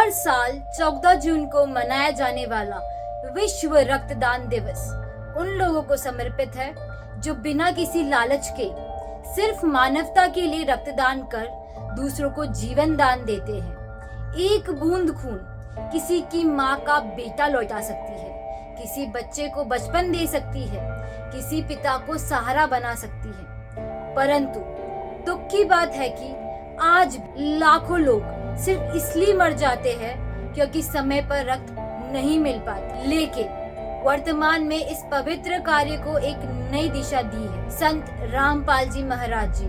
हर साल 14 जून को मनाया जाने वाला विश्व रक्तदान दिवस उन लोगों को समर्पित है जो बिना किसी लालच के सिर्फ मानवता के लिए रक्तदान कर दूसरों को जीवन दान देते हैं। एक बूंद खून किसी की माँ का बेटा लौटा सकती है, किसी बच्चे को बचपन दे सकती है, किसी पिता को सहारा बना सकती है। परंतु दुख की बात है कि आज लाखों लोग सिर्फ इसलिए मर जाते हैं क्योंकि समय पर रक्त नहीं मिल पाती। लेकिन वर्तमान में इस पवित्र कार्य को एक नई दिशा दी है संत रामपाल जी महाराज जी।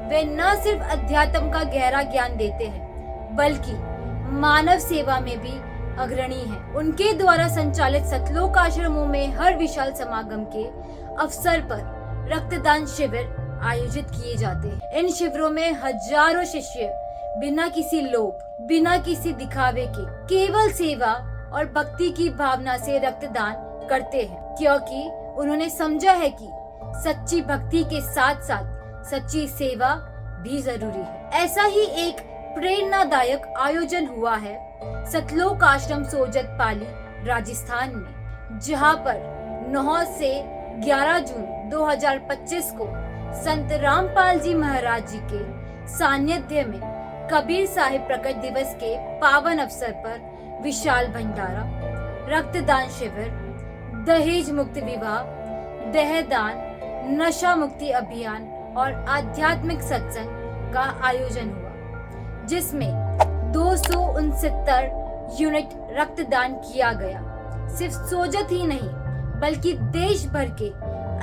वे न सिर्फ अध्यात्म का गहरा ज्ञान देते हैं बल्कि मानव सेवा में भी अग्रणी हैं। उनके द्वारा संचालित सतलोक आश्रमों में हर विशाल समागम के अवसर पर रक्तदान शिविर आयोजित किए जाते हैं। इन शिविरों में हजारों शिष्य बिना किसी लोभ, बिना किसी दिखावे के केवल सेवा और भक्ति की भावना से रक्तदान करते हैं, क्योंकि उन्होंने समझा है कि सच्ची भक्ति के साथ साथ सच्ची सेवा भी जरूरी है। ऐसा ही एक प्रेरणादायक आयोजन हुआ है सतलोक आश्रम सोजत पाली राजस्थान में, जहां पर 9 से 11 जून 2025 को संत रामपाल जी महाराज जी के सानिध्य में कबीर साहिब प्रकट दिवस के पावन अवसर पर विशाल भंडारा, रक्तदान शिविर, दहेज मुक्त विवाह, देहदान, नशा मुक्ति अभियान और आध्यात्मिक सत्संग का आयोजन हुआ, जिसमें 269 यूनिट रक्तदान किया गया। सिर्फ सोजत ही नहीं बल्कि देश भर के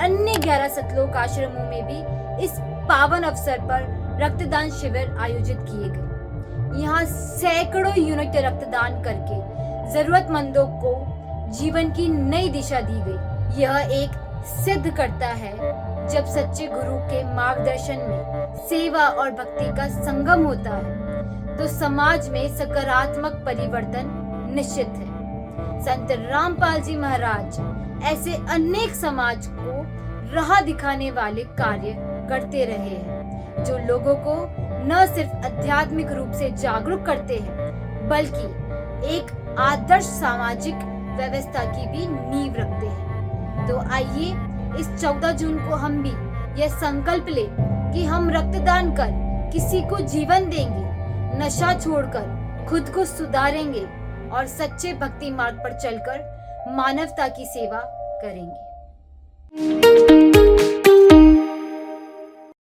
अन्य 11 सतलोक आश्रमों में भी इस पावन अवसर पर रक्तदान शिविर आयोजित किए गए। यहाँ सैकड़ों यूनिट रक्तदान करके जरूरतमंदों को जीवन की नई दिशा दी गई। यह एक सिद्ध करता है जब सच्चे गुरु के मार्गदर्शन में सेवा और भक्ति का संगम होता है तो समाज में सकारात्मक परिवर्तन निश्चित है। संत रामपाल जी महाराज ऐसे अनेक समाज को राह दिखाने वाले कार्य करते रहे हैं जो लोगों को न सिर्फ आध्यात्मिक रूप से जागरूक करते हैं बल्कि एक आदर्श सामाजिक व्यवस्था की भी नींव रखते हैं। तो आइए इस 14 जून को हम भी यह संकल्प ले कि हम रक्तदान कर किसी को जीवन देंगे, नशा छोड़कर खुद को सुधारेंगे और सच्चे भक्ति मार्ग पर चलकर मानवता की सेवा करेंगे।